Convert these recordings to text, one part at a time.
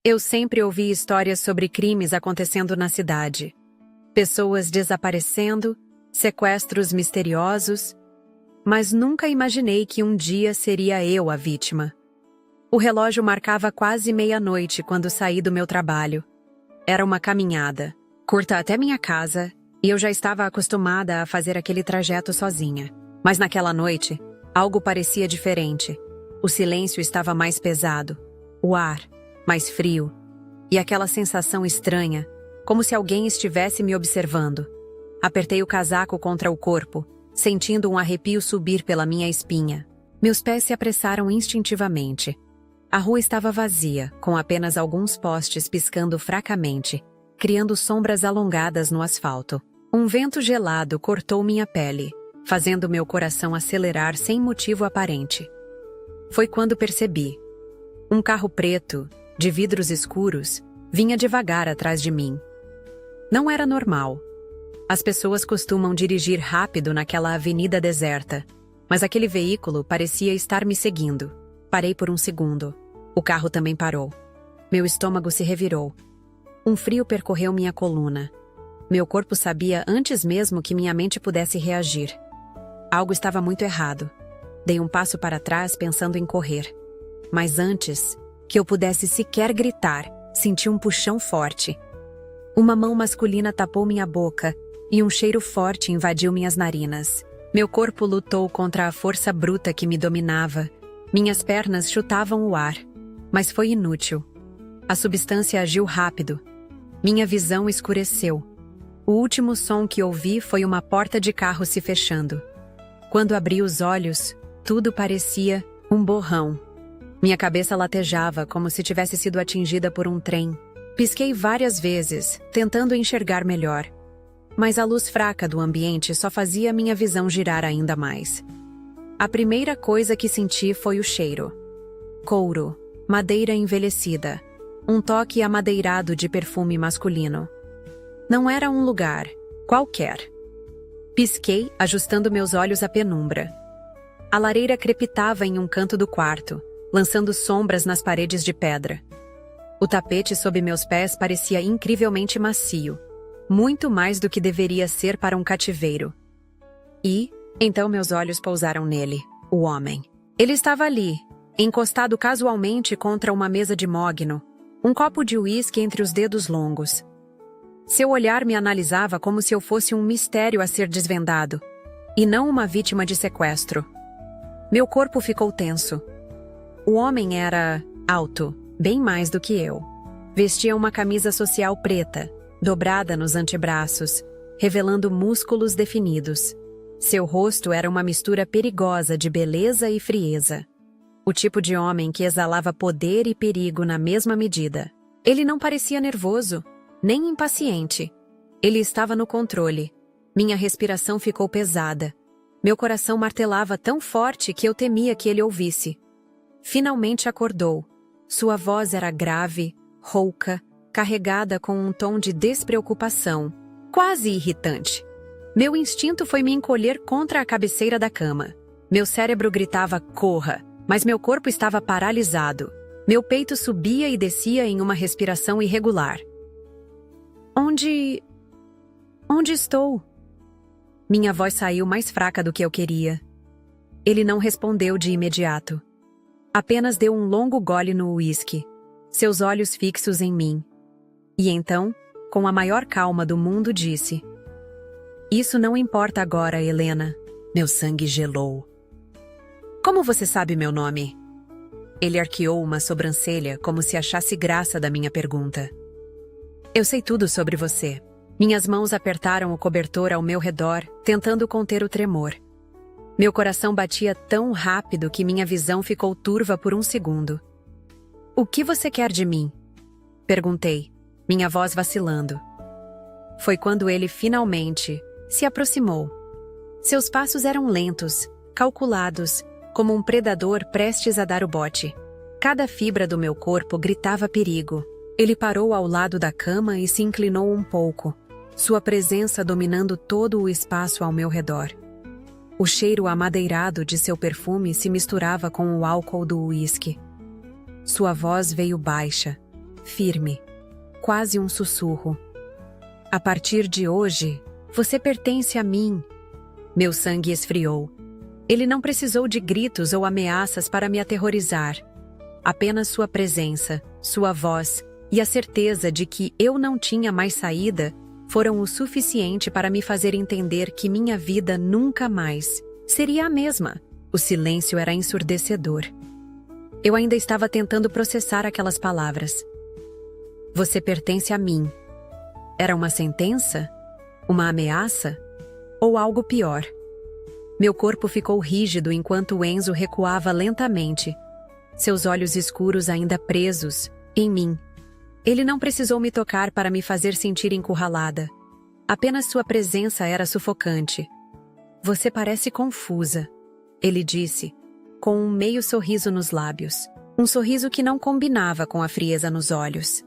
Eu sempre ouvi histórias sobre crimes acontecendo na cidade. Pessoas desaparecendo, sequestros misteriosos, mas nunca imaginei que um dia seria eu a vítima. O relógio marcava quase meia-noite quando saí do meu trabalho. Era uma caminhada, curta até minha casa, e eu já estava acostumada a fazer aquele trajeto sozinha. Mas naquela noite, algo parecia diferente. O silêncio estava mais pesado, o ar mais frio, e aquela sensação estranha, como se alguém estivesse me observando. Apertei o casaco contra o corpo, sentindo um arrepio subir pela minha espinha. Meus pés se apressaram instintivamente. A rua estava vazia, com apenas alguns postes piscando fracamente, criando sombras alongadas no asfalto. Um vento gelado cortou minha pele, fazendo meu coração acelerar sem motivo aparente. Foi quando percebi. Um carro preto, de vidros escuros, vinha devagar atrás de mim. Não era normal. As pessoas costumam dirigir rápido naquela avenida deserta, mas aquele veículo parecia estar me seguindo. Parei por um segundo. O carro também parou. Meu estômago se revirou. Um frio percorreu minha coluna. Meu corpo sabia antes mesmo que minha mente pudesse reagir. Algo estava muito errado. Dei um passo para trás pensando em correr. Mas antes que eu pudesse sequer gritar, senti um puxão forte. Uma mão masculina tapou minha boca e um cheiro forte invadiu minhas narinas. Meu corpo lutou contra a força bruta que me dominava. Minhas pernas chutavam o ar, mas foi inútil. A substância agiu rápido. Minha visão escureceu. O último som que ouvi foi uma porta de carro se fechando. Quando abri os olhos, tudo parecia um borrão. Minha cabeça latejava como se tivesse sido atingida por um trem. Pisquei várias vezes, tentando enxergar melhor. Mas a luz fraca do ambiente só fazia minha visão girar ainda mais. A primeira coisa que senti foi o cheiro. Couro, madeira envelhecida, um toque amadeirado de perfume masculino. Não era um lugar qualquer. Pisquei, ajustando meus olhos à penumbra. A lareira crepitava em um canto do quarto, lançando sombras nas paredes de pedra. O tapete sob meus pés parecia incrivelmente macio, muito mais do que deveria ser para um cativeiro. E, então meus olhos pousaram nele, o homem. Ele estava ali, encostado casualmente contra uma mesa de mogno, um copo de uísque entre os dedos longos. Seu olhar me analisava como se eu fosse um mistério a ser desvendado, e não uma vítima de sequestro. Meu corpo ficou tenso. O homem era alto, bem mais do que eu. Vestia uma camisa social preta, dobrada nos antebraços, revelando músculos definidos. Seu rosto era uma mistura perigosa de beleza e frieza. O tipo de homem que exalava poder e perigo na mesma medida. Ele não parecia nervoso, nem impaciente. Ele estava no controle. Minha respiração ficou pesada. Meu coração martelava tão forte que eu temia que ele ouvisse. Finalmente acordou. Sua voz era grave, rouca, carregada com um tom de despreocupação, quase irritante. Meu instinto foi me encolher contra a cabeceira da cama. Meu cérebro gritava "corra", mas meu corpo estava paralisado. Meu peito subia e descia em uma respiração irregular. Onde estou? Minha voz saiu mais fraca do que eu queria. Ele não respondeu de imediato. Apenas deu um longo gole no uísque, seus olhos fixos em mim. E então, com a maior calma do mundo, disse: "Isso não importa agora, Helena." Meu sangue gelou. "Como você sabe meu nome?" Ele arqueou uma sobrancelha como se achasse graça da minha pergunta. "Eu sei tudo sobre você." Minhas mãos apertaram o cobertor ao meu redor, tentando conter o tremor. Meu coração batia tão rápido que minha visão ficou turva por um segundo. "O que você quer de mim?" perguntei, minha voz vacilando. Foi quando ele finalmente se aproximou. Seus passos eram lentos, calculados, como um predador prestes a dar o bote. Cada fibra do meu corpo gritava perigo. Ele parou ao lado da cama e se inclinou um pouco, sua presença dominando todo o espaço ao meu redor. O cheiro amadeirado de seu perfume se misturava com o álcool do uísque. Sua voz veio baixa, firme, quase um sussurro. A partir de hoje, você pertence a mim. Meu sangue esfriou. Ele não precisou de gritos ou ameaças para me aterrorizar. Apenas sua presença, sua voz e a certeza de que eu não tinha mais saída foram o suficiente para me fazer entender que minha vida nunca mais seria a mesma. O silêncio era ensurdecedor. Eu ainda estava tentando processar aquelas palavras. Você pertence a mim. Era uma sentença? Uma ameaça? Ou algo pior? Meu corpo ficou rígido enquanto Enzo recuava lentamente, seus olhos escuros ainda presos em mim. Ele não precisou me tocar para me fazer sentir encurralada. Apenas sua presença era sufocante. Você parece confusa, ele disse, com um meio sorriso nos lábios. Um sorriso que não combinava com a frieza nos olhos.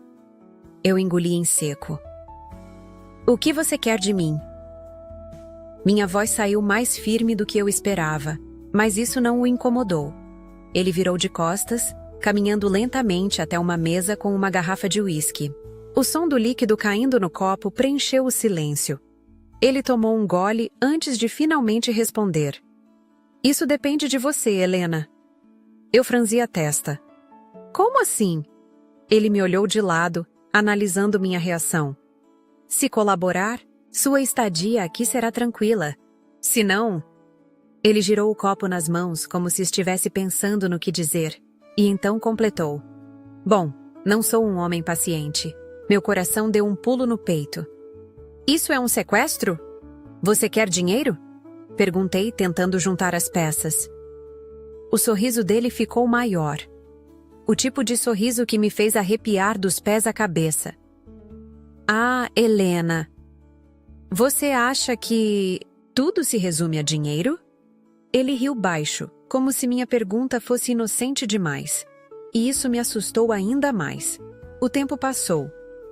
Eu engoli em seco. O que você quer de mim? Minha voz saiu mais firme do que eu esperava, mas isso não o incomodou. Ele virou de costas, caminhando lentamente até uma mesa com uma garrafa de uísque. O som do líquido caindo no copo preencheu o silêncio. Ele tomou um gole antes de finalmente responder. Isso depende de você, Helena. Eu franzi a testa. Como assim? Ele me olhou de lado, analisando minha reação. Se colaborar, sua estadia aqui será tranquila. Se não... Ele girou o copo nas mãos como se estivesse pensando no que dizer, e então completou. Bom, não sou um homem paciente. Meu coração deu um pulo no peito. Isso é um sequestro? Você quer dinheiro? Perguntei, tentando juntar as peças. O sorriso dele ficou maior. O tipo de sorriso que me fez arrepiar dos pés à cabeça. Ah, Helena. Você acha que tudo se resume a dinheiro? Ele riu baixo, como se minha pergunta fosse inocente demais. E isso me assustou ainda mais. O tempo passou,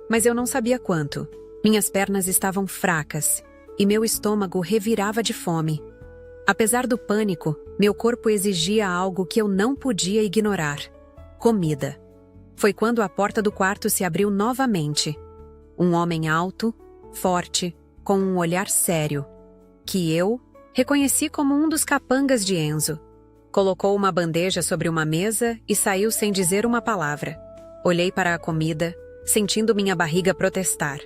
mas eu não sabia quanto. Minhas pernas estavam fracas, e meu estômago revirava de fome. Apesar do pânico, meu corpo exigia algo que eu não podia ignorar. Comida. Foi quando a porta do quarto se abriu novamente. Um homem alto, forte, com um olhar sério, que eu reconheci como um dos capangas de Enzo. Colocou uma bandeja sobre uma mesa e saiu sem dizer uma palavra. Olhei para a comida, sentindo minha barriga protestar.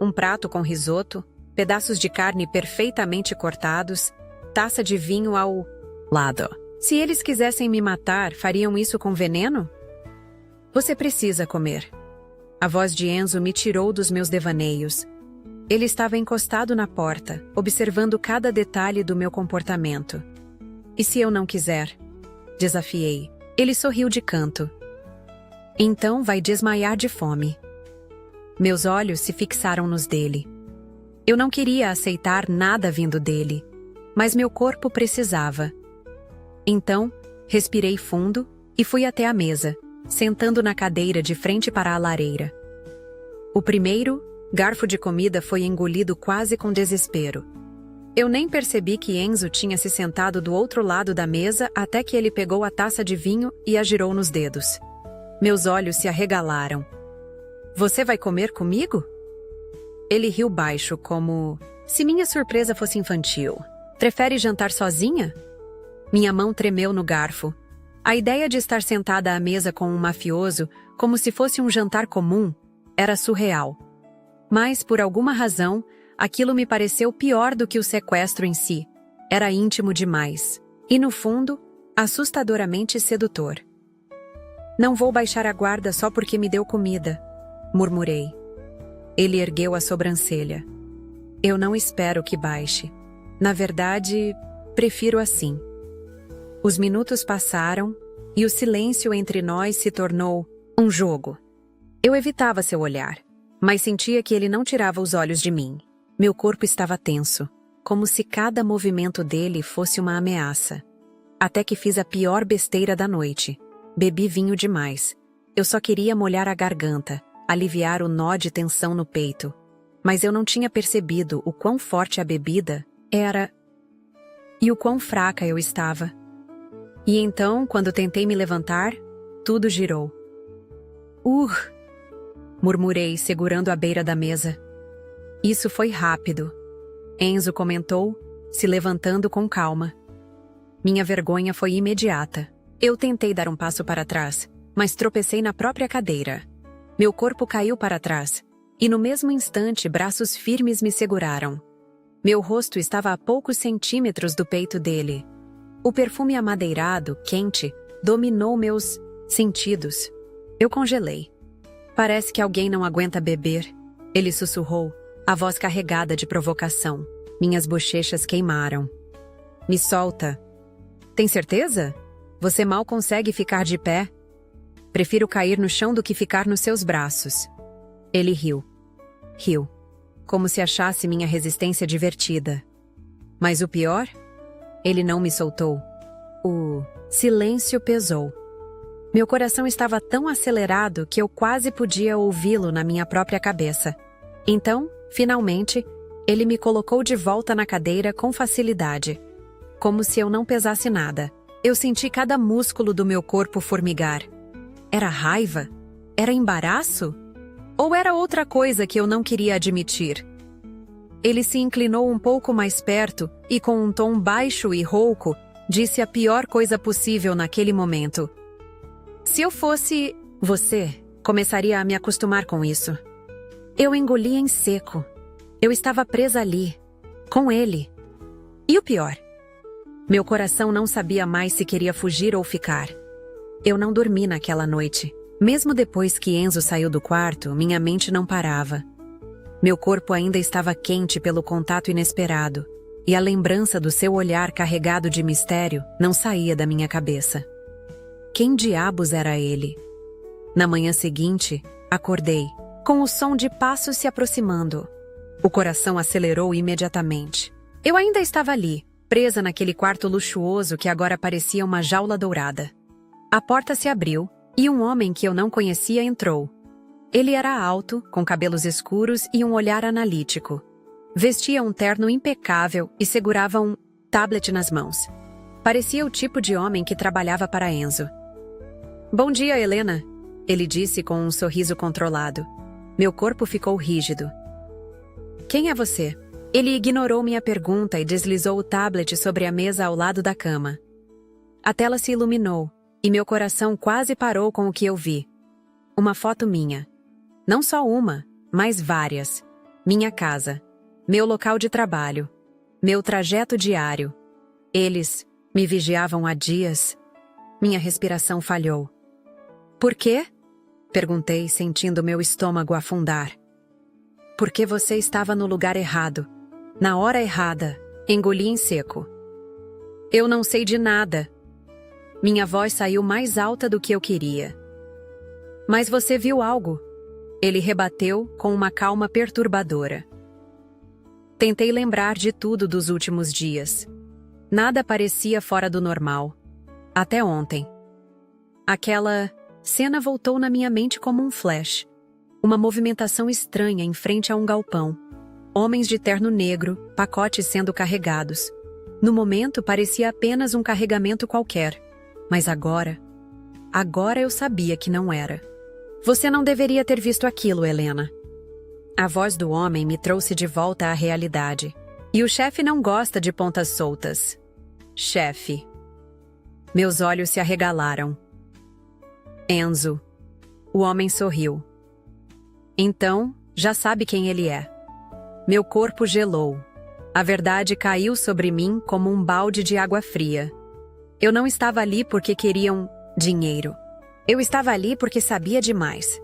Um prato com risoto, pedaços de carne perfeitamente cortados, taça de vinho ao lado. Se eles quisessem me matar, fariam isso com veneno? Você precisa comer. A voz de Enzo me tirou dos meus devaneios. Ele estava encostado na porta, observando cada detalhe do meu comportamento. E se eu não quiser? Desafiei. Ele sorriu de canto. Então vai desmaiar de fome. Meus olhos se fixaram nos dele. Eu não queria aceitar nada vindo dele, mas meu corpo precisava. Então, respirei fundo e fui até a mesa, sentando na cadeira de frente para a lareira. O primeiro garfo de comida foi engolido quase com desespero. Eu nem percebi que Enzo tinha se sentado do outro lado da mesa até que ele pegou a taça de vinho e a girou nos dedos. Meus olhos se arregalaram. Você vai comer comigo? Ele riu baixo, como se minha surpresa fosse infantil. Prefere jantar sozinha? Minha mão tremeu no garfo. A ideia de estar sentada à mesa com um mafioso, como se fosse um jantar comum, era surreal. Mas, por alguma razão, aquilo me pareceu pior do que o sequestro em si. Era íntimo demais. E, no fundo, assustadoramente sedutor. Não vou baixar a guarda só porque me deu comida, murmurei. Ele ergueu a sobrancelha. Eu não espero que baixe. Na verdade, prefiro assim. Os minutos passaram e o silêncio entre nós se tornou um jogo. Eu evitava seu olhar, mas sentia que ele não tirava os olhos de mim. Meu corpo estava tenso, como se cada movimento dele fosse uma ameaça. Até que fiz a pior besteira da noite. Bebi vinho demais. Eu só queria molhar a garganta, aliviar o nó de tensão no peito. Mas eu não tinha percebido o quão forte a bebida era e o quão fraca eu estava. E então, quando tentei me levantar, tudo girou. murmurei, segurando a beira da mesa. Isso foi rápido. Enzo comentou, se levantando com calma. Minha vergonha foi imediata. Eu tentei dar um passo para trás, mas tropecei na própria cadeira. Meu corpo caiu para trás, e no mesmo instante braços firmes me seguraram. Meu rosto estava a poucos centímetros do peito dele. O perfume amadeirado, quente, dominou meus sentidos. Eu congelei. Parece que alguém não aguenta beber. Ele sussurrou, a voz carregada de provocação. Minhas bochechas queimaram. Me solta. Tem certeza? Você mal consegue ficar de pé? Prefiro cair no chão do que ficar nos seus braços. Ele riu. Riu. Como se achasse minha resistência divertida. Mas o pior? Ele não me soltou. O silêncio pesou. Meu coração estava tão acelerado que eu quase podia ouvi-lo na minha própria cabeça. Então, finalmente, ele me colocou de volta na cadeira com facilidade. Como se eu não pesasse nada. Eu senti cada músculo do meu corpo formigar. Era raiva? Era embaraço? Ou era outra coisa que eu não queria admitir? Ele se inclinou um pouco mais perto e, com um tom baixo e rouco, disse a pior coisa possível naquele momento. Se eu fosse você, começaria a me acostumar com isso. Eu engoli em seco. Eu estava presa ali, com ele. E o pior? Meu coração não sabia mais se queria fugir ou ficar. Eu não dormi naquela noite. Mesmo depois que Enzo saiu do quarto, minha mente não parava. Meu corpo ainda estava quente pelo contato inesperado, e a lembrança do seu olhar carregado de mistério não saía da minha cabeça. Quem diabos era ele? Na manhã seguinte, acordei, com o som de passos se aproximando. O coração acelerou imediatamente. Eu ainda estava ali, presa naquele quarto luxuoso que agora parecia uma jaula dourada. A porta se abriu e um homem que eu não conhecia entrou. Ele era alto, com cabelos escuros e um olhar analítico. Vestia um terno impecável e segurava um tablet nas mãos. Parecia o tipo de homem que trabalhava para Enzo. Bom dia, Helena, ele disse com um sorriso controlado. Meu corpo ficou rígido. Quem é você? Ele ignorou minha pergunta e deslizou o tablet sobre a mesa ao lado da cama. A tela se iluminou e meu coração quase parou com o que eu vi. Uma foto minha. Não só uma, mas várias. Minha casa. Meu local de trabalho. Meu trajeto diário. Eles me vigiavam há dias. Minha respiração falhou. Por quê? Perguntei, sentindo meu estômago afundar. Porque você estava no lugar errado. Na hora errada. Engoli em seco. Eu não sei de nada. Minha voz saiu mais alta do que eu queria. Mas você viu algo? Ele rebateu com uma calma perturbadora. Tentei lembrar de tudo dos últimos dias. Nada parecia fora do normal. Até ontem. Aquela cena voltou na minha mente como um flash. Uma movimentação estranha em frente a um galpão. Homens de terno negro, pacotes sendo carregados. No momento parecia apenas um carregamento qualquer. Mas agora eu sabia que não era. Você não deveria ter visto aquilo, Helena. A voz do homem me trouxe de volta à realidade. E o chefe não gosta de pontas soltas. Chefe. Meus olhos se arregalaram. Enzo. O homem sorriu. Então, já sabe quem ele é. Meu corpo gelou. A verdade caiu sobre mim como um balde de água fria. Eu não estava ali porque queriam dinheiro. Eu estava ali porque sabia demais.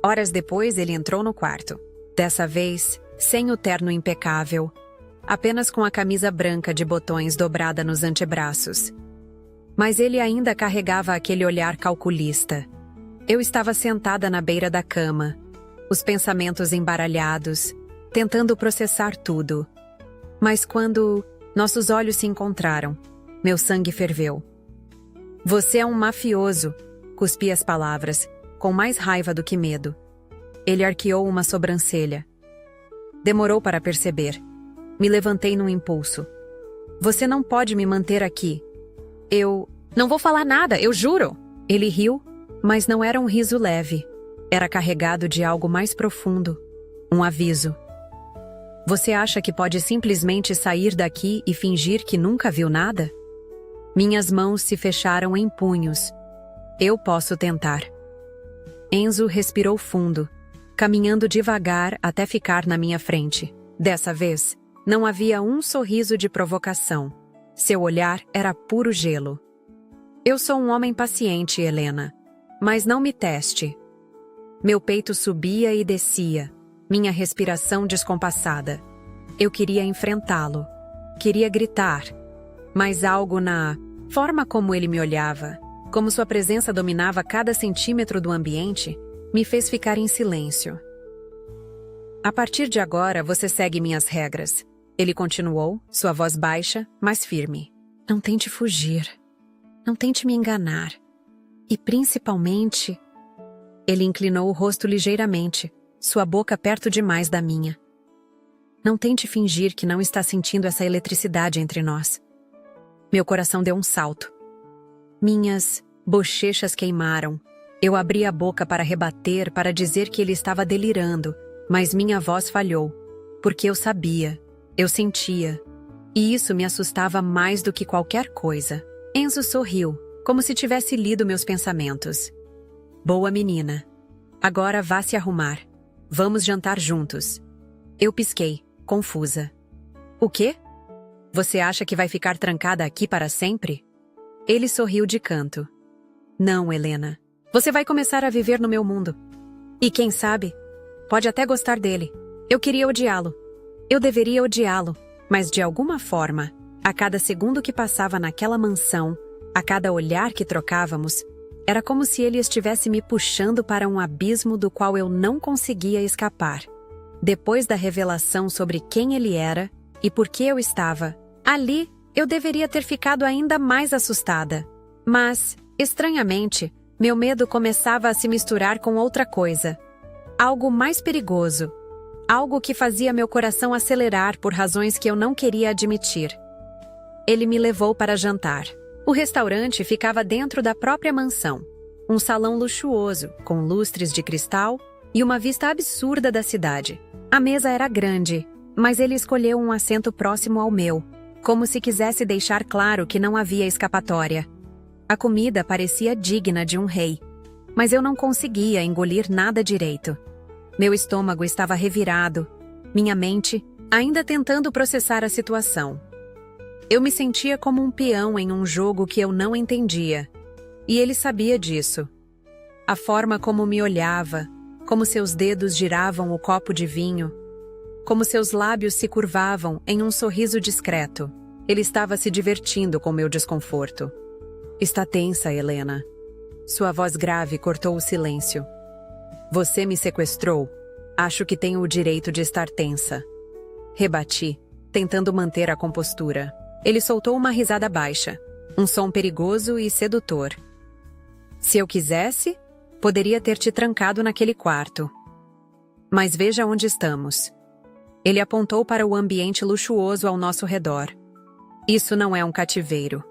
Horas depois, ele entrou no quarto. Dessa vez, sem o terno impecável, apenas com a camisa branca de botões dobrada nos antebraços. Mas ele ainda carregava aquele olhar calculista. Eu estava sentada na beira da cama, os pensamentos embaralhados, tentando processar tudo. Mas quando nossos olhos se encontraram, meu sangue ferveu. Você é um mafioso, cuspi as palavras, com mais raiva do que medo. Ele arqueou uma sobrancelha. Demorou para perceber. Me levantei num impulso. Você não pode me manter aqui. Eu não vou falar nada, eu juro. Ele riu, mas não era um riso leve. era carregado de algo mais profundo, um aviso. Você acha que pode simplesmente sair daqui e fingir que nunca viu nada? Minhas mãos se fecharam em punhos. Eu posso tentar. Enzo respirou fundo, caminhando devagar até ficar na minha frente. Dessa vez, não havia um sorriso de provocação. Seu olhar era puro gelo. Eu sou um homem paciente, Helena, mas não me teste. Meu peito subia e descia, minha respiração descompassada. Eu queria enfrentá-lo, queria gritar, mas algo na forma como ele me olhava, como sua presença dominava cada centímetro do ambiente, me fez ficar em silêncio. A partir de agora, você segue minhas regras. Ele continuou, sua voz baixa, mas firme. Não tente fugir. Não tente me enganar. E principalmente... Ele inclinou o rosto ligeiramente, sua boca perto demais da minha. Não tente fingir que não está sentindo essa eletricidade entre nós. Meu coração deu um salto. Minhas bochechas queimaram. Eu abri a boca para rebater, para dizer que ele estava delirando, mas minha voz falhou, porque eu sabia, eu sentia, e isso me assustava mais do que qualquer coisa. Enzo sorriu, como se tivesse lido meus pensamentos. Boa menina. Agora vá se arrumar. Vamos jantar juntos. Eu pisquei, confusa. O quê? Você acha que vai ficar trancada aqui para sempre? Ele sorriu de canto. Não, Helena. Você vai começar a viver no meu mundo. E quem sabe, pode até gostar dele. Eu queria odiá-lo. Eu deveria odiá-lo, mas de alguma forma, a cada segundo que passava naquela mansão, a cada olhar que trocávamos, era como se ele estivesse me puxando para um abismo do qual eu não conseguia escapar. Depois da revelação sobre quem ele era e por que eu estava ali, eu deveria ter ficado ainda mais assustada. Mas, estranhamente, meu medo começava a se misturar com outra coisa. Algo mais perigoso. Algo que fazia meu coração acelerar por razões que eu não queria admitir. Ele me levou para jantar. O restaurante ficava dentro da própria mansão. Um salão luxuoso, com lustres de cristal e uma vista absurda da cidade. A mesa era grande, mas ele escolheu um assento próximo ao meu, como se quisesse deixar claro que não havia escapatória. A comida parecia digna de um rei, mas eu não conseguia engolir nada direito. Meu estômago estava revirado, minha mente ainda tentando processar a situação. Eu me sentia como um peão em um jogo que eu não entendia, e ele sabia disso. A forma como me olhava, como seus dedos giravam o copo de vinho, como seus lábios se curvavam em um sorriso discreto. Ele estava se divertindo com meu desconforto. Está tensa, Helena. Sua voz grave cortou o silêncio. Você me sequestrou. Acho que tenho o direito de estar tensa. Rebati, tentando manter a compostura. Ele soltou uma risada baixa, um som perigoso e sedutor. Se eu quisesse, poderia ter te trancado naquele quarto. Mas veja onde estamos. Ele apontou para o ambiente luxuoso ao nosso redor. Isso não é um cativeiro.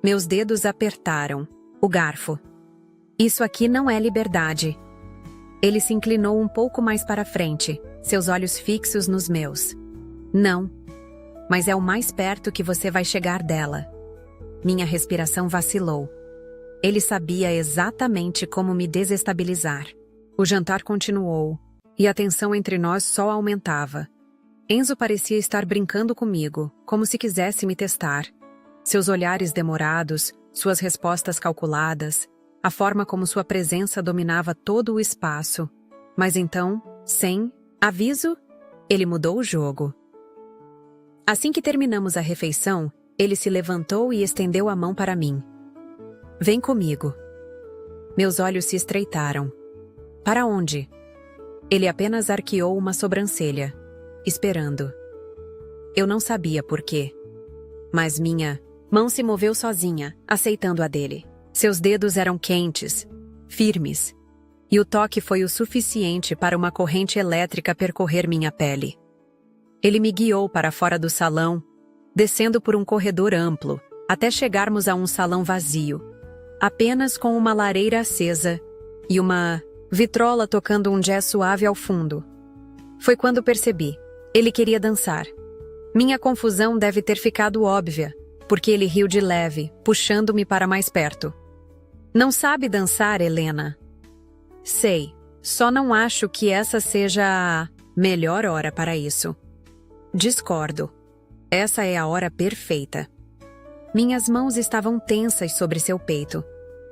Meus dedos apertaram. O garfo. Isso aqui não é liberdade. Ele se inclinou um pouco mais para frente, seus olhos fixos nos meus. Não. Mas é o mais perto que você vai chegar dela. Minha respiração vacilou. Ele sabia exatamente como me desestabilizar. O jantar continuou, e a tensão entre nós só aumentava. Enzo parecia estar brincando comigo, como se quisesse me testar. Seus olhares demorados, suas respostas calculadas, a forma como sua presença dominava todo o espaço. Mas então, sem aviso, ele mudou o jogo. Assim que terminamos a refeição, ele se levantou e estendeu a mão para mim. Vem comigo. Meus olhos se estreitaram. Para onde? Ele apenas arqueou uma sobrancelha, esperando. Eu não sabia por quê. Mas minha mão se moveu sozinha, aceitando a dele. Seus dedos eram quentes, firmes, e o toque foi o suficiente para uma corrente elétrica percorrer minha pele. Ele me guiou para fora do salão, descendo por um corredor amplo, até chegarmos a um salão vazio, apenas com uma lareira acesa e uma vitrola tocando um jazz suave ao fundo. Foi quando percebi. Ele queria dançar. Minha confusão deve ter ficado óbvia, porque ele riu de leve, puxando-me para mais perto. Não sabe dançar, Helena? Sei, só não acho que essa seja a melhor hora para isso. Discordo. Essa é a hora perfeita. Minhas mãos estavam tensas sobre seu peito,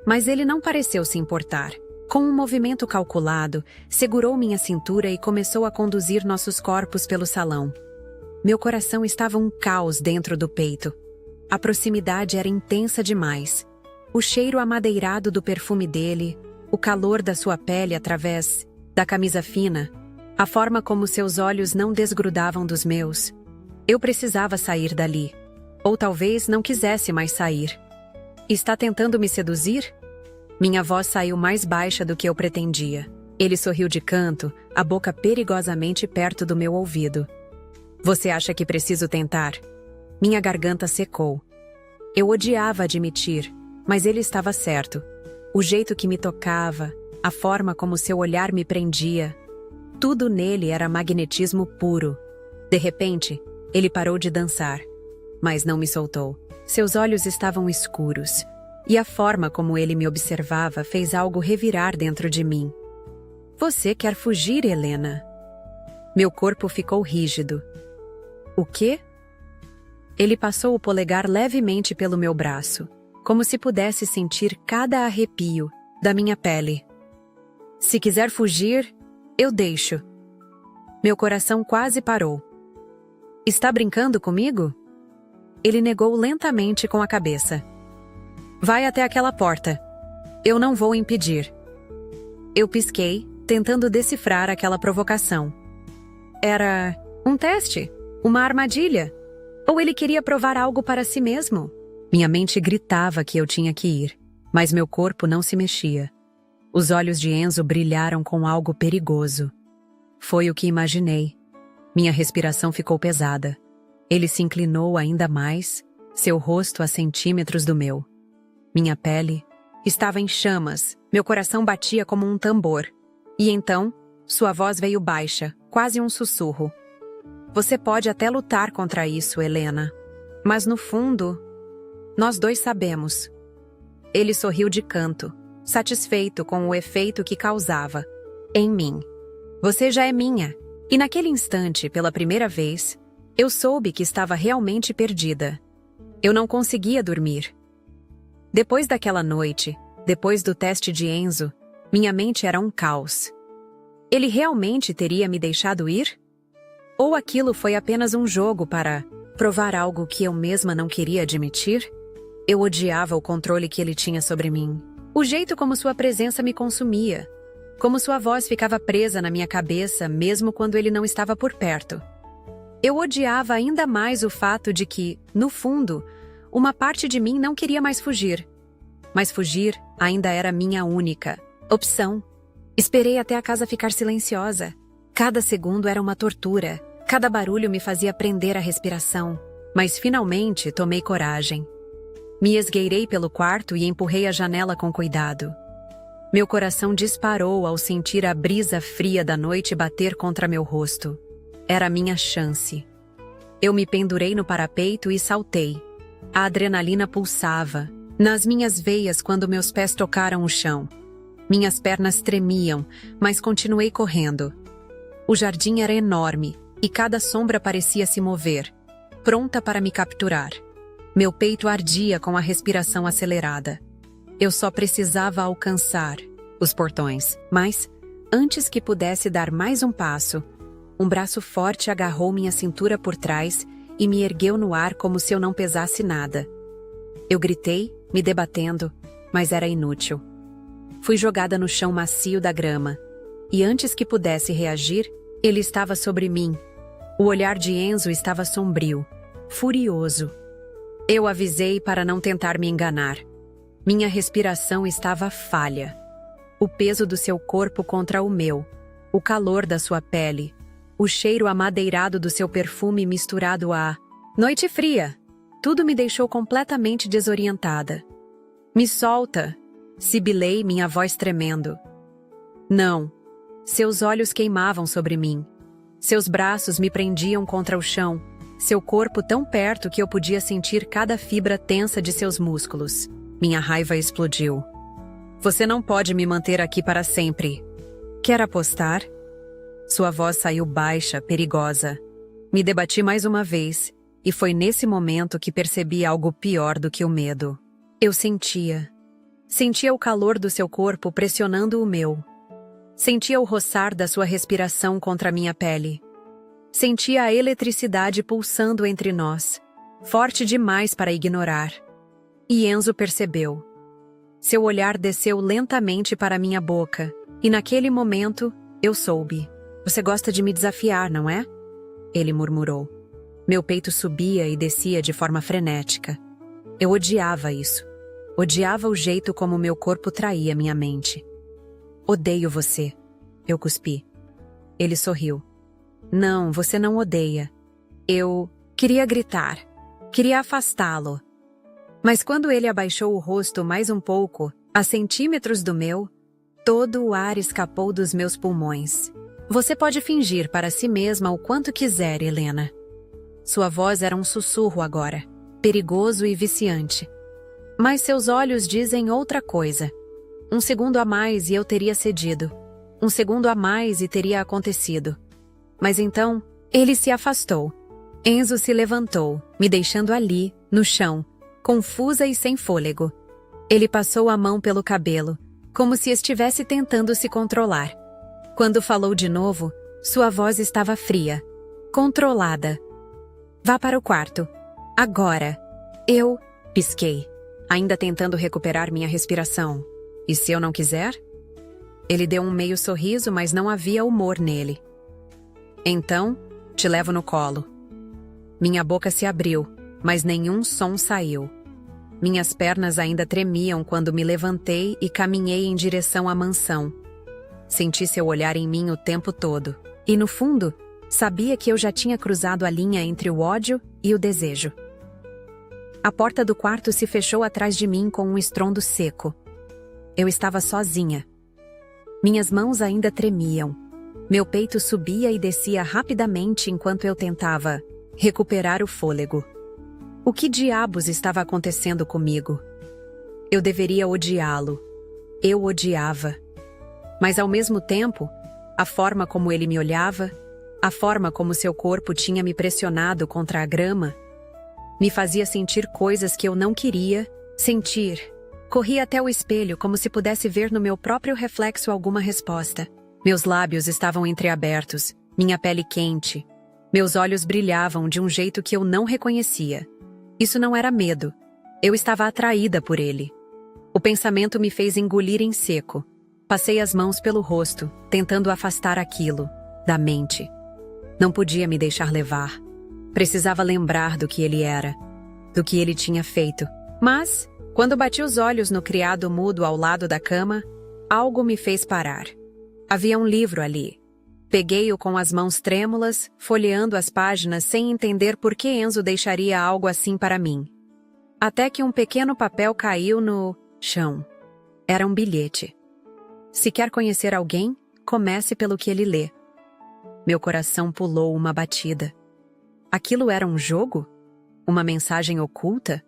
mas ele não pareceu se importar. Com um movimento calculado, segurou minha cintura e começou a conduzir nossos corpos pelo salão. Meu coração estava um caos dentro do peito. A proximidade era intensa demais. O cheiro amadeirado do perfume dele, o calor da sua pele através da camisa fina, a forma como seus olhos não desgrudavam dos meus. Eu precisava sair dali. Ou talvez não quisesse mais sair. Está tentando me seduzir? Minha voz saiu mais baixa do que eu pretendia. Ele sorriu de canto, a boca perigosamente perto do meu ouvido. Você acha que preciso tentar? Minha garganta secou. Eu odiava admitir, mas ele estava certo. O jeito que me tocava, a forma como seu olhar me prendia. Tudo nele era magnetismo puro. De repente, ele parou de dançar, mas não me soltou. Seus olhos estavam escuros, e a forma como ele me observava fez algo revirar dentro de mim. Você quer fugir, Helena? Meu corpo ficou rígido. O quê? Ele passou o polegar levemente pelo meu braço, como se pudesse sentir cada arrepio da minha pele. Se quiser fugir, eu deixo. Meu coração quase parou. Está brincando comigo? Ele negou lentamente com a cabeça. Vai até aquela porta. Eu não vou impedir. Eu pisquei, tentando decifrar aquela provocação. Era um teste? Uma armadilha? Ou ele queria provar algo para si mesmo? Minha mente gritava que eu tinha que ir, mas meu corpo não se mexia. Os olhos de Enzo brilharam com algo perigoso. Foi o que imaginei. Minha respiração ficou pesada. Ele se inclinou ainda mais, seu rosto a centímetros do meu. Minha pele estava em chamas, meu coração batia como um tambor. E então, sua voz veio baixa, quase um sussurro. Você pode até lutar contra isso, Helena. Mas no fundo, nós dois sabemos. Ele sorriu de canto, satisfeito com o efeito que causava em mim. Você já é minha. E naquele instante, pela primeira vez, eu soube que estava realmente perdida. Eu não conseguia dormir. Depois daquela noite, depois do teste de Enzo, minha mente era um caos. Ele realmente teria me deixado ir? Ou aquilo foi apenas um jogo para provar algo que eu mesma não queria admitir? Eu odiava o controle que ele tinha sobre mim. O jeito como sua presença me consumia. Como sua voz ficava presa na minha cabeça mesmo quando ele não estava por perto. Eu odiava ainda mais o fato de que, no fundo, uma parte de mim não queria mais fugir. Mas fugir ainda era minha única opção. Esperei até a casa ficar silenciosa. Cada segundo era uma tortura. Cada barulho me fazia prender a respiração. Mas finalmente tomei coragem. Me esgueirei pelo quarto e empurrei a janela com cuidado. Meu coração disparou ao sentir a brisa fria da noite bater contra meu rosto. Era a minha chance. Eu me pendurei no parapeito e saltei. A adrenalina pulsava nas minhas veias quando meus pés tocaram o chão. Minhas pernas tremiam, mas continuei correndo. O jardim era enorme e cada sombra parecia se mover, pronta para me capturar. Meu peito ardia com a respiração acelerada. Eu só precisava alcançar os portões, mas, antes que pudesse dar mais um passo, um braço forte agarrou minha cintura por trás e me ergueu no ar como se eu não pesasse nada. Eu gritei, me debatendo, mas era inútil. Fui jogada no chão macio da grama, e antes que pudesse reagir, ele estava sobre mim. O olhar de Enzo estava sombrio, furioso. Eu avisei para não tentar me enganar. Minha respiração estava falha. O peso do seu corpo contra o meu, o calor da sua pele, o cheiro amadeirado do seu perfume misturado à noite fria. Tudo me deixou completamente desorientada. Me solta, sibilei, minha voz tremendo. Não. Seus olhos queimavam sobre mim. Seus braços me prendiam contra o chão, seu corpo tão perto que eu podia sentir cada fibra tensa de seus músculos. Minha raiva explodiu. Você não pode me manter aqui para sempre. Quer apostar? Sua voz saiu baixa, perigosa. Me debati mais uma vez, e foi nesse momento que percebi algo pior do que o medo. Eu sentia o calor do seu corpo pressionando o meu. Sentia o roçar da sua respiração contra minha pele. Sentia a eletricidade pulsando entre nós, forte demais para ignorar. E Enzo percebeu. Seu olhar desceu lentamente para minha boca, e naquele momento, eu soube. Você gosta de me desafiar, não é? Ele murmurou. Meu peito subia e descia de forma frenética. Eu odiava isso. Odiava o jeito como meu corpo traía minha mente. Odeio você, eu cuspi. Ele sorriu. Não, você não odeia. Eu queria gritar. Queria afastá-lo. Mas quando ele abaixou o rosto mais um pouco, a centímetros do meu, todo o ar escapou dos meus pulmões. Você pode fingir para si mesma o quanto quiser, Helena. Sua voz era um sussurro agora, perigoso e viciante. Mas seus olhos dizem outra coisa. Um segundo a mais e eu teria cedido. Um segundo a mais e teria acontecido. Mas então, ele se afastou. Enzo se levantou, me deixando ali, no chão, confusa e sem fôlego. Ele passou a mão pelo cabelo, como se estivesse tentando se controlar. Quando falou de novo, sua voz estava fria, controlada. Vá para o quarto. Agora. Eu pisquei, ainda tentando recuperar minha respiração. E se eu não quiser? Ele deu um meio sorriso, mas não havia humor nele. Então, te levo no colo. Minha boca se abriu, mas nenhum som saiu. Minhas pernas ainda tremiam quando me levantei e caminhei em direção à mansão. Senti seu olhar em mim o tempo todo. E no fundo, sabia que eu já tinha cruzado a linha entre o ódio e o desejo. A porta do quarto se fechou atrás de mim com um estrondo seco. Eu estava sozinha. Minhas mãos ainda tremiam. Meu peito subia e descia rapidamente enquanto eu tentava recuperar o fôlego. O que diabos estava acontecendo comigo? Eu deveria odiá-lo. Eu odiava. Mas ao mesmo tempo, a forma como ele me olhava, a forma como seu corpo tinha me pressionado contra a grama, me fazia sentir coisas que eu não queria sentir. Corri até o espelho como se pudesse ver no meu próprio reflexo alguma resposta. Meus lábios estavam entreabertos, minha pele quente. Meus olhos brilhavam de um jeito que eu não reconhecia. Isso não era medo. Eu estava atraída por ele. O pensamento me fez engolir em seco. Passei as mãos pelo rosto, tentando afastar aquilo da mente. Não podia me deixar levar. Precisava lembrar do que ele era, do que ele tinha feito. Mas, quando bati os olhos no criado mudo ao lado da cama, algo me fez parar. Havia um livro ali. Peguei-o com as mãos trêmulas, folheando as páginas sem entender por que Enzo deixaria algo assim para mim. Até que um pequeno papel caiu no chão. Era um bilhete. Se quer conhecer alguém, comece pelo que ele lê. Meu coração pulou uma batida. Aquilo era um jogo? Uma mensagem oculta?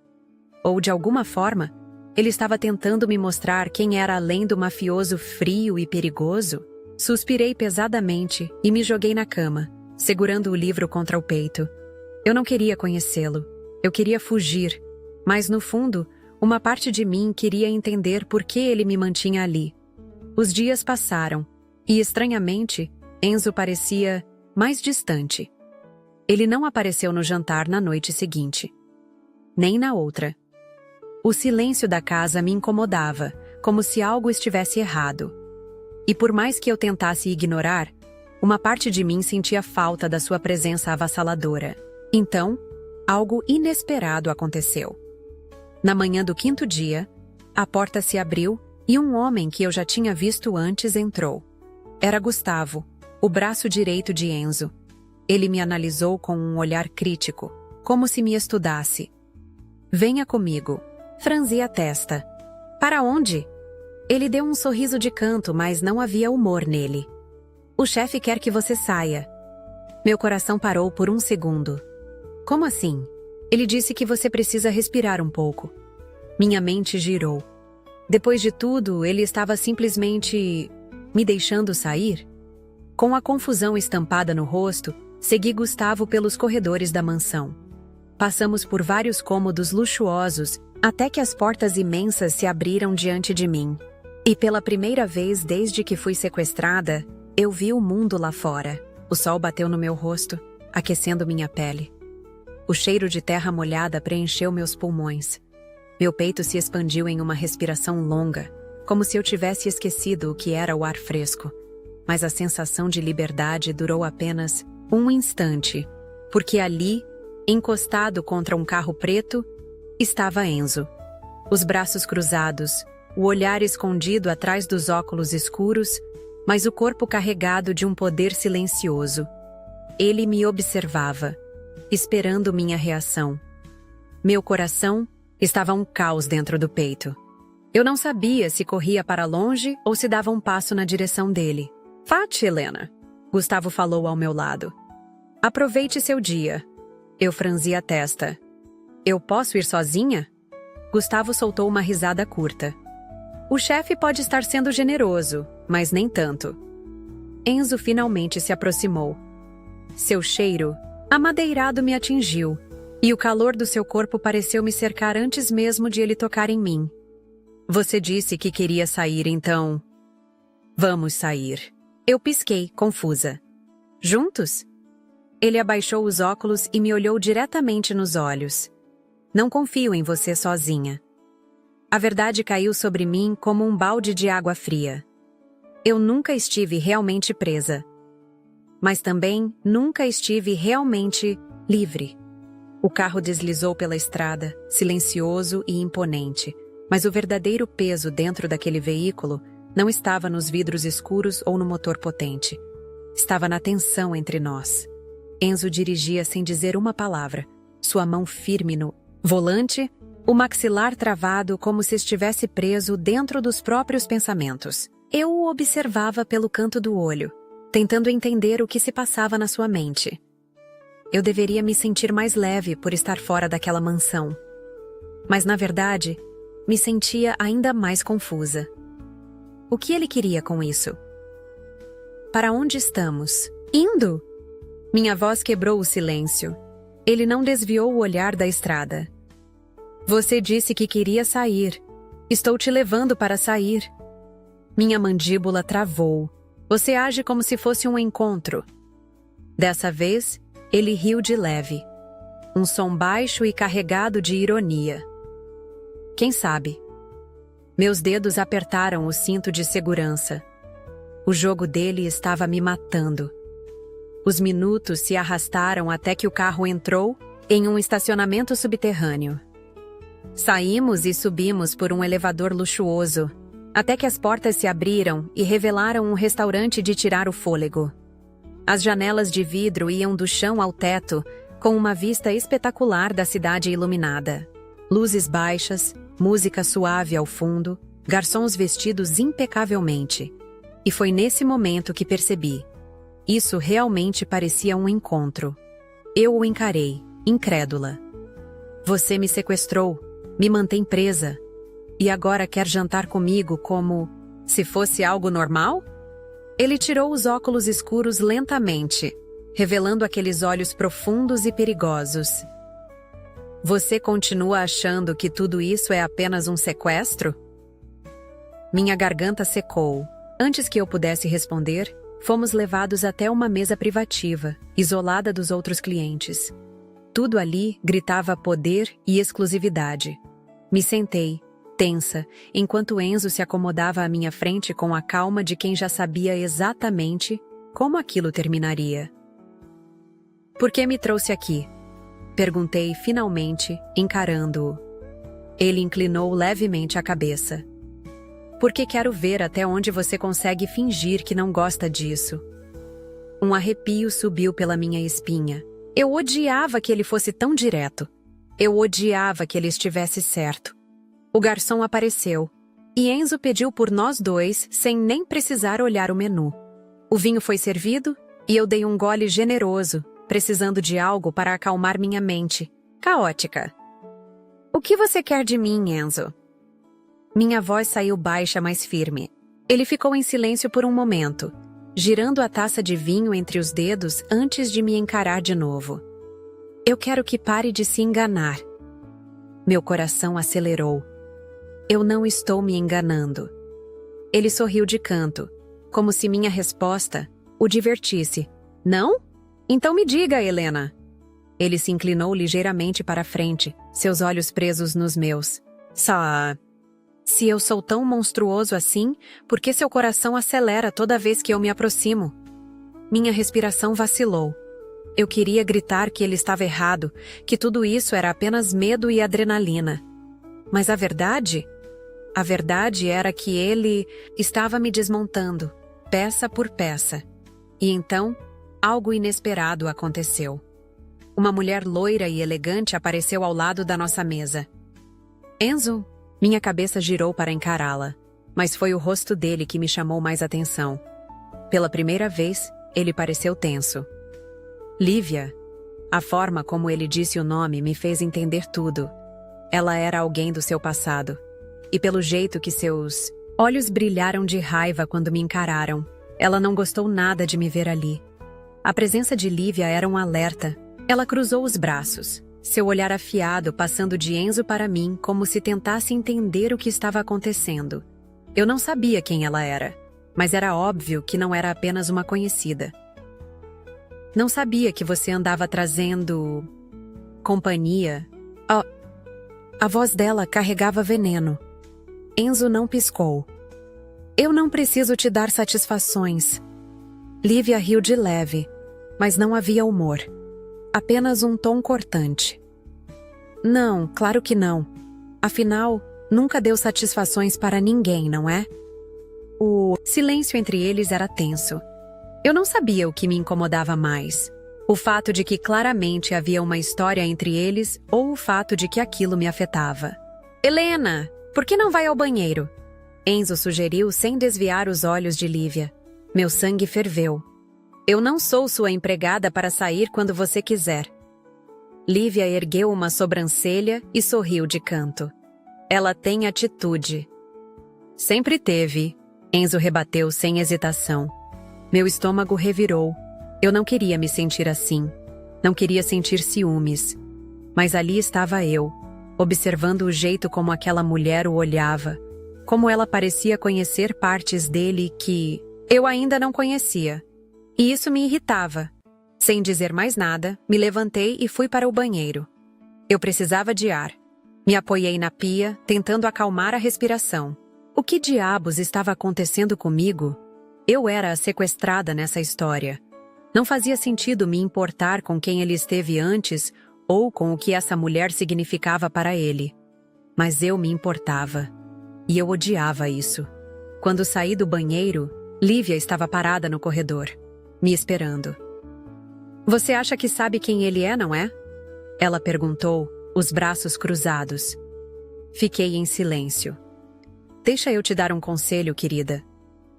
Ou, de alguma forma, ele estava tentando me mostrar quem era além do mafioso frio e perigoso? Suspirei pesadamente e me joguei na cama, segurando o livro contra o peito. Eu não queria conhecê-lo. Eu queria fugir. Mas, no fundo, uma parte de mim queria entender por que ele me mantinha ali. Os dias passaram, e, estranhamente, Enzo parecia mais distante. Ele não apareceu no jantar na noite seguinte. Nem na outra. O silêncio da casa me incomodava, como se algo estivesse errado. E por mais que eu tentasse ignorar, uma parte de mim sentia falta da sua presença avassaladora. Então, algo inesperado aconteceu. Na manhã do quinto dia, a porta se abriu e um homem que eu já tinha visto antes entrou. Era Gustavo, o braço direito de Enzo. Ele me analisou com um olhar crítico, como se me estudasse. Venha comigo. Franzi a testa. Para onde? Ele deu um sorriso de canto, mas não havia humor nele. O chefe quer que você saia. Meu coração parou por um segundo. Como assim? Ele disse que você precisa respirar um pouco. Minha mente girou. Depois de tudo, ele estava simplesmente me deixando sair? Com a confusão estampada no rosto, segui Gustavo pelos corredores da mansão. Passamos por vários cômodos luxuosos até que as portas imensas se abriram diante de mim. E pela primeira vez desde que fui sequestrada, eu vi o mundo lá fora. O sol bateu no meu rosto, aquecendo minha pele. O cheiro de terra molhada preencheu meus pulmões. Meu peito se expandiu em uma respiração longa, como se eu tivesse esquecido o que era o ar fresco. Mas a sensação de liberdade durou apenas um instante, porque ali, encostado contra um carro preto, estava Enzo. Os braços cruzados, o olhar escondido atrás dos óculos escuros, mas o corpo carregado de um poder silencioso. Ele me observava, esperando minha reação. Meu coração estava um caos dentro do peito. Eu não sabia se corria para longe ou se dava um passo na direção dele. Fate, Helena, Gustavo falou ao meu lado. Aproveite seu dia. Eu franzi a testa. Eu posso ir sozinha? Gustavo soltou uma risada curta. O chefe pode estar sendo generoso, mas nem tanto. Enzo finalmente se aproximou. Seu cheiro, amadeirado, me atingiu, e o calor do seu corpo pareceu me cercar antes mesmo de ele tocar em mim. Você disse que queria sair, então... Vamos sair. Eu pisquei, confusa. Juntos? Ele abaixou os óculos e me olhou diretamente nos olhos. Não confio em você sozinha. A verdade caiu sobre mim como um balde de água fria. Eu nunca estive realmente presa. Mas também nunca estive realmente livre. O carro deslizou pela estrada, silencioso e imponente, mas o verdadeiro peso dentro daquele veículo não estava nos vidros escuros ou no motor potente. Estava na tensão entre nós. Enzo dirigia sem dizer uma palavra, sua mão firme no volante, o maxilar travado como se estivesse preso dentro dos próprios pensamentos. Eu o observava pelo canto do olho, tentando entender o que se passava na sua mente. Eu deveria me sentir mais leve por estar fora daquela mansão. Mas, na verdade, me sentia ainda mais confusa. O que ele queria com isso? Para onde estamos? Indo? Minha voz quebrou o silêncio. Ele não desviou o olhar da estrada. Você disse que queria sair. Estou te levando para sair. Minha mandíbula travou. Você age como se fosse um encontro. Dessa vez, ele riu de leve. Um som baixo e carregado de ironia. Quem sabe? Meus dedos apertaram o cinto de segurança. O jogo dele estava me matando. Os minutos se arrastaram até que o carro entrou em um estacionamento subterrâneo. Saímos e subimos por um elevador luxuoso, até que as portas se abriram e revelaram um restaurante de tirar o fôlego. As janelas de vidro iam do chão ao teto, com uma vista espetacular da cidade iluminada. Luzes baixas, música suave ao fundo, garçons vestidos impecavelmente. E foi nesse momento que percebi. Isso realmente parecia um encontro. Eu o encarei, incrédula. Você me sequestrou, me mantém presa, e agora quer jantar comigo como se fosse algo normal? Ele tirou os óculos escuros lentamente, revelando aqueles olhos profundos e perigosos. Você continua achando que tudo isso é apenas um sequestro? Minha garganta secou. Antes que eu pudesse responder, fomos levados até uma mesa privativa, isolada dos outros clientes. Tudo ali gritava poder e exclusividade. Me sentei, tensa, enquanto Enzo se acomodava à minha frente com a calma de quem já sabia exatamente como aquilo terminaria. Por que me trouxe aqui? Perguntei finalmente, encarando-o. Ele inclinou levemente a cabeça. Porque quero ver até onde você consegue fingir que não gosta disso. Um arrepio subiu pela minha espinha. Eu odiava que ele fosse tão direto. Eu odiava que ele estivesse certo. O garçom apareceu. E Enzo pediu por nós dois sem nem precisar olhar o menu. O vinho foi servido e eu dei um gole generoso, precisando de algo para acalmar minha mente, caótica. O que você quer de mim, Enzo? Minha voz saiu baixa, mas firme. Ele ficou em silêncio por um momento, girando a taça de vinho entre os dedos antes de me encarar de novo. Eu quero que pare de se enganar. Meu coração acelerou. Eu não estou me enganando. Ele sorriu de canto, como se minha resposta o divertisse. Não? Então me diga, Helena. Ele se inclinou ligeiramente para a frente, seus olhos presos nos meus. Se eu sou tão monstruoso assim, por que seu coração acelera toda vez que eu me aproximo? Minha respiração vacilou. Eu queria gritar que ele estava errado, que tudo isso era apenas medo e adrenalina. Mas a verdade era que ele estava me desmontando, peça por peça. E então, algo inesperado aconteceu. Uma mulher loira e elegante apareceu ao lado da nossa mesa. Enzo? Minha cabeça girou para encará-la, mas foi o rosto dele que me chamou mais atenção. Pela primeira vez, ele pareceu tenso. Lívia. A forma como ele disse o nome me fez entender tudo. Ela era alguém do seu passado. E pelo jeito que seus olhos brilharam de raiva quando me encararam, ela não gostou nada de me ver ali. A presença de Lívia era um alerta. Ela cruzou os braços, seu olhar afiado passando de Enzo para mim como se tentasse entender o que estava acontecendo. Eu não sabia quem ela era, mas era óbvio que não era apenas uma conhecida. Não sabia que você andava trazendo companhia. A voz dela carregava veneno. Enzo não piscou. Eu não preciso te dar satisfações. Lívia riu de leve, mas não havia humor. Apenas um tom cortante. Não, claro que não. Afinal, nunca deu satisfações para ninguém, não é? O silêncio entre eles era tenso. Eu não sabia o que me incomodava mais. O fato de que claramente havia uma história entre eles ou o fato de que aquilo me afetava. Helena, por que não vai ao banheiro? Enzo sugeriu sem desviar os olhos de Lívia. Meu sangue ferveu. Eu não sou sua empregada para sair quando você quiser. Lívia ergueu uma sobrancelha e sorriu de canto. Ela tem atitude. Sempre teve, Enzo rebateu sem hesitação. Meu estômago revirou. Eu não queria me sentir assim. Não queria sentir ciúmes. Mas ali estava eu, observando o jeito como aquela mulher o olhava, como ela parecia conhecer partes dele que eu ainda não conhecia. E isso me irritava. Sem dizer mais nada, me levantei e fui para o banheiro. Eu precisava de ar. Me apoiei na pia, tentando acalmar a respiração. O que diabos estava acontecendo comigo? Eu era a sequestrada nessa história. Não fazia sentido me importar com quem ele esteve antes ou com o que essa mulher significava para ele. Mas eu me importava. E eu odiava isso. Quando saí do banheiro, Lívia estava parada no corredor, me esperando. Você acha que sabe quem ele é, não é? Ela perguntou, os braços cruzados. Fiquei em silêncio. Deixa eu te dar um conselho, querida.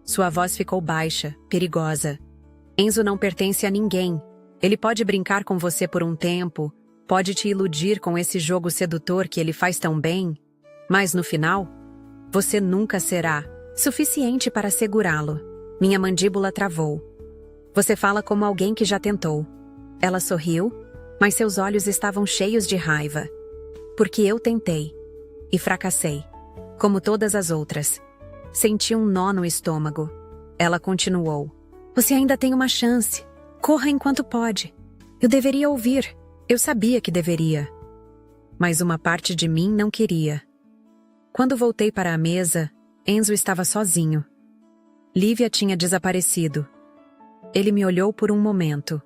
Sua voz ficou baixa, perigosa. Enzo não pertence a ninguém. Ele pode brincar com você por um tempo, pode te iludir com esse jogo sedutor que ele faz tão bem, mas no final, você nunca será suficiente para segurá-lo. Minha mandíbula travou. Você fala como alguém que já tentou. Ela sorriu, mas seus olhos estavam cheios de raiva. Porque eu tentei. E fracassei. Como todas as outras. Senti um nó no estômago. Ela continuou. Você ainda tem uma chance. Corra enquanto pode. Eu deveria ouvir. Eu sabia que deveria. Mas uma parte de mim não queria. Quando voltei para a mesa, Enzo estava sozinho. Lívia tinha desaparecido. Ele me olhou por um momento,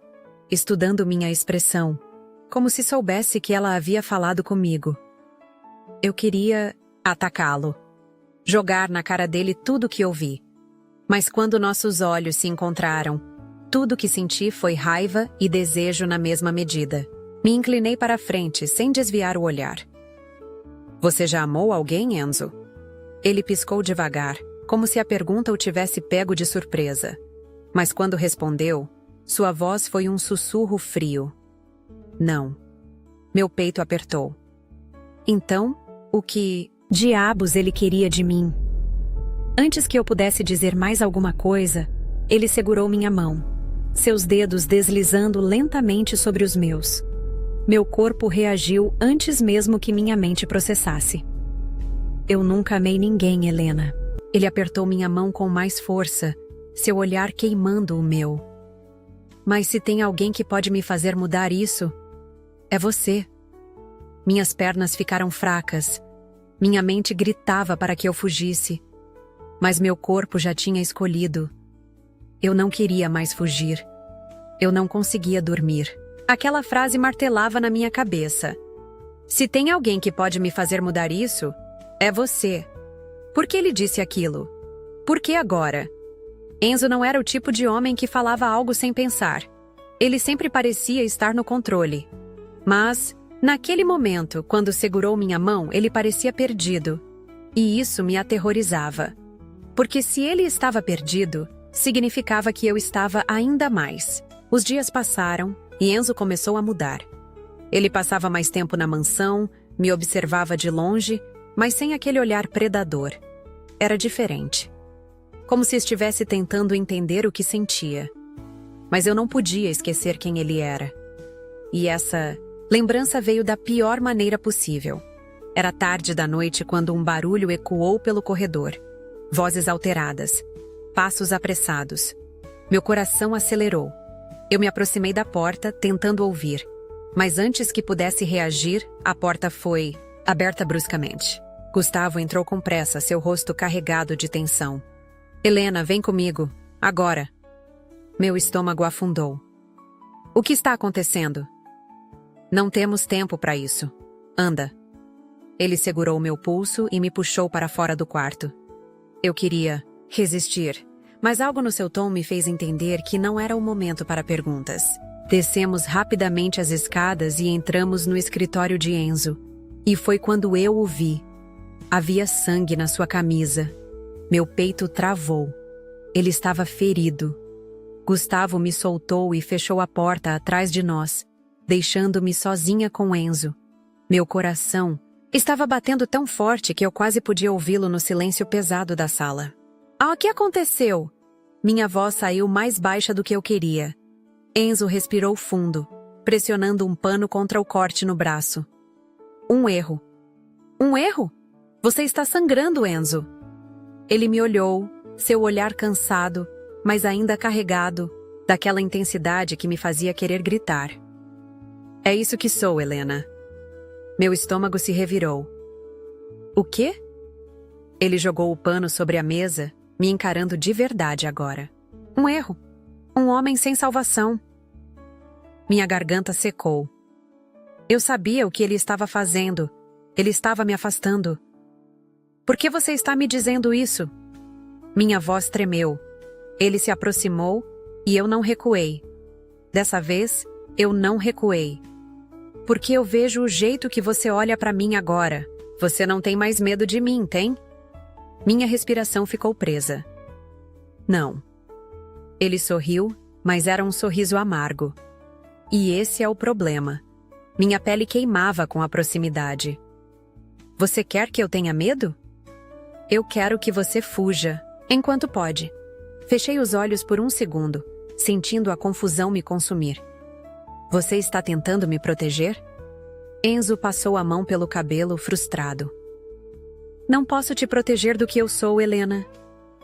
estudando minha expressão, como se soubesse que ela havia falado comigo. Eu queria atacá-lo, jogar na cara dele tudo o que ouvi. Mas quando nossos olhos se encontraram, tudo que senti foi raiva e desejo na mesma medida. Me inclinei para a frente, sem desviar o olhar. Você já amou alguém, Enzo? Ele piscou devagar, como se a pergunta o tivesse pego de surpresa. Mas quando respondeu, sua voz foi um sussurro frio. Não. Meu peito apertou. Então, o que diabos ele queria de mim? Antes que eu pudesse dizer mais alguma coisa, ele segurou minha mão, seus dedos deslizando lentamente sobre os meus. Meu corpo reagiu antes mesmo que minha mente processasse. Eu nunca amei ninguém, Helena. Ele apertou minha mão com mais força, seu olhar queimando o meu. Mas se tem alguém que pode me fazer mudar isso, é você. Minhas pernas ficaram fracas. Minha mente gritava para que eu fugisse. Mas meu corpo já tinha escolhido. Eu não queria mais fugir. Eu não conseguia dormir. Aquela frase martelava na minha cabeça. Se tem alguém que pode me fazer mudar isso, é você. Por que ele disse aquilo? Por que agora? Enzo não era o tipo de homem que falava algo sem pensar. Ele sempre parecia estar no controle. Mas, naquele momento, quando segurou minha mão, ele parecia perdido. E isso me aterrorizava. Porque se ele estava perdido, significava que eu estava ainda mais. Os dias passaram e Enzo começou a mudar. Ele passava mais tempo na mansão, me observava de longe, mas sem aquele olhar predador. Era diferente. Como se estivesse tentando entender o que sentia. Mas eu não podia esquecer quem ele era. E essa lembrança veio da pior maneira possível. Era tarde da noite quando um barulho ecoou pelo corredor. Vozes alteradas. Passos apressados. Meu coração acelerou. Eu me aproximei da porta, tentando ouvir. Mas antes que pudesse reagir, a porta foi aberta bruscamente. Gustavo entrou com pressa, seu rosto carregado de tensão. Helena, vem comigo. Agora. Meu estômago afundou. O que está acontecendo? Não temos tempo para isso. Anda. Ele segurou meu pulso e me puxou para fora do quarto. Eu queria resistir, mas algo no seu tom me fez entender que não era o momento para perguntas. Descemos rapidamente as escadas e entramos no escritório de Enzo. E foi quando eu o vi. Havia sangue na sua camisa. Meu peito travou. Ele estava ferido. Gustavo me soltou e fechou a porta atrás de nós, deixando-me sozinha com Enzo. Meu coração estava batendo tão forte que eu quase podia ouvi-lo no silêncio pesado da sala. Ah, o que aconteceu? Minha voz saiu mais baixa do que eu queria. Enzo respirou fundo, pressionando um pano contra o corte no braço. Um erro. Um erro? Você está sangrando, Enzo. Ele me olhou, seu olhar cansado, mas ainda carregado, daquela intensidade que me fazia querer gritar. É isso que sou, Helena. Meu estômago se revirou. O quê? Ele jogou o pano sobre a mesa, me encarando de verdade agora. Um erro. Um homem sem salvação. Minha garganta secou. Eu sabia o que ele estava fazendo. Ele estava me afastando. Por que você está me dizendo isso? Minha voz tremeu. Ele se aproximou e eu não recuei. Dessa vez, eu não recuei. Porque eu vejo o jeito que você olha para mim agora. Você não tem mais medo de mim, tem? Minha respiração ficou presa. Não. Ele sorriu, mas era um sorriso amargo. E esse é o problema. Minha pele queimava com a proximidade. Você quer que eu tenha medo? Eu quero que você fuja, enquanto pode. Fechei os olhos por um segundo, sentindo a confusão me consumir. Você está tentando me proteger? Enzo passou a mão pelo cabelo, frustrado. Não posso te proteger do que eu sou, Helena.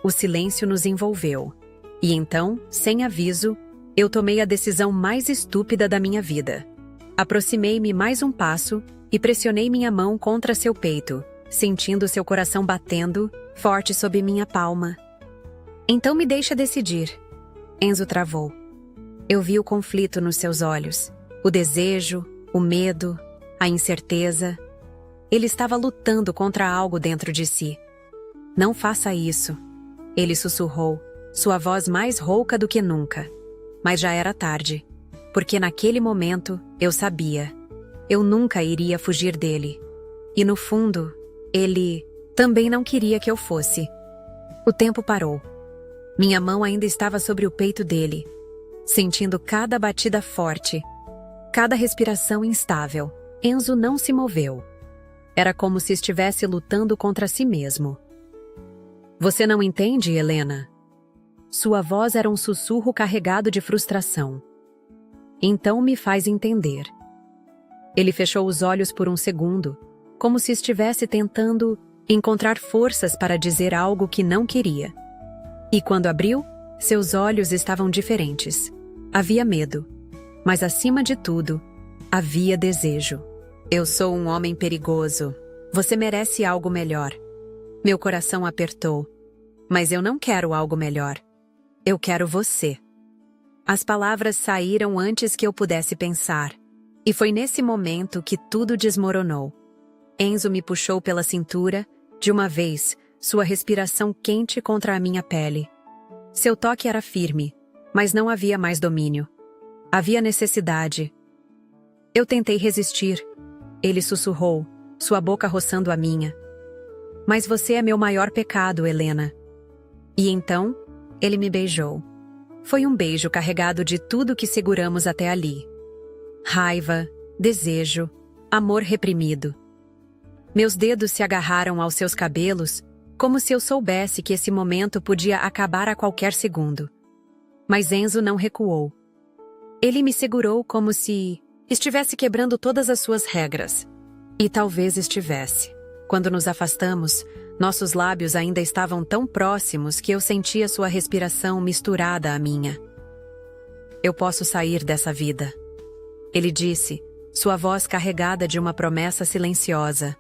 O silêncio nos envolveu. E então, sem aviso, eu tomei a decisão mais estúpida da minha vida. Aproximei-me mais um passo e pressionei minha mão contra seu peito, sentindo seu coração batendo, forte sob minha palma. Então me deixa decidir. Enzo travou. Eu vi o conflito nos seus olhos, o desejo, o medo, a incerteza. Ele estava lutando contra algo dentro de si. Não faça isso. Ele sussurrou, sua voz mais rouca do que nunca. Mas já era tarde, porque naquele momento eu sabia. Eu nunca iria fugir dele. E no fundo, ele Também não queria que eu fosse. O tempo parou. Minha mão ainda estava sobre o peito dele, sentindo cada batida forte, cada respiração instável. Enzo não se moveu. Era como se estivesse lutando contra si mesmo. Você não entende, Helena? Sua voz era um sussurro carregado de frustração. Então me faz entender. Ele fechou os olhos por um segundo, como se estivesse tentando encontrar forças para dizer algo que não queria. E quando abriu, seus olhos estavam diferentes. Havia medo, mas acima de tudo, havia desejo. Eu sou um homem perigoso. Você merece algo melhor. Meu coração apertou. Mas eu não quero algo melhor. Eu quero você. As palavras saíram antes que eu pudesse pensar. E foi nesse momento que tudo desmoronou. Enzo me puxou pela cintura, de uma vez, sua respiração quente contra a minha pele. Seu toque era firme, mas não havia mais domínio. Havia necessidade. Eu tentei resistir. Ele sussurrou, sua boca roçando a minha. Mas você é meu maior pecado, Helena. E então, ele me beijou. Foi um beijo carregado de tudo que seguramos até ali. Raiva, desejo, amor reprimido. Meus dedos se agarraram aos seus cabelos, como se eu soubesse que esse momento podia acabar a qualquer segundo. Mas Enzo não recuou. Ele me segurou como se estivesse quebrando todas as suas regras. E talvez estivesse. Quando nos afastamos, nossos lábios ainda estavam tão próximos que eu sentia sua respiração misturada à minha. Eu posso sair dessa vida. Ele disse, sua voz carregada de uma promessa silenciosa.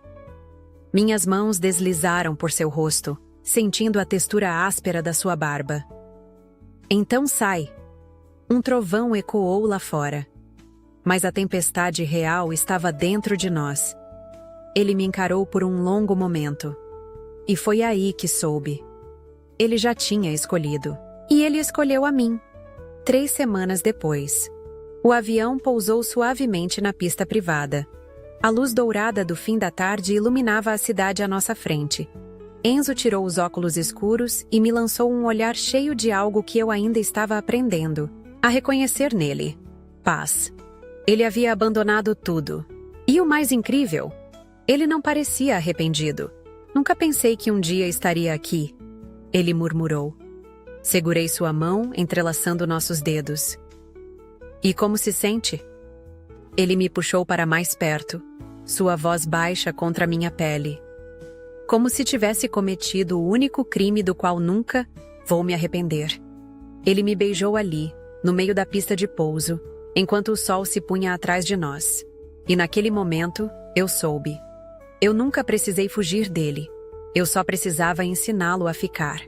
Minhas mãos deslizaram por seu rosto, sentindo a textura áspera da sua barba. Então sai. Um trovão ecoou lá fora. Mas a tempestade real estava dentro de nós. Ele me encarou por um longo momento. E foi aí que soube. Ele já tinha escolhido. E ele escolheu a mim. 3 semanas depois. O avião pousou suavemente na pista privada. A luz dourada do fim da tarde iluminava a cidade à nossa frente. Enzo tirou os óculos escuros e me lançou um olhar cheio de algo que eu ainda estava aprendendo a reconhecer nele. Paz. Ele havia abandonado tudo. E o mais incrível, ele não parecia arrependido. Nunca pensei que um dia estaria aqui, ele murmurou. Segurei sua mão, entrelaçando nossos dedos. E como se sente? Ele me puxou para mais perto, sua voz baixa contra minha pele. Como se tivesse cometido o único crime do qual nunca vou me arrepender. Ele me beijou ali, no meio da pista de pouso, enquanto o sol se punha atrás de nós. E naquele momento, eu soube. Eu nunca precisei fugir dele. Eu só precisava ensiná-lo a ficar.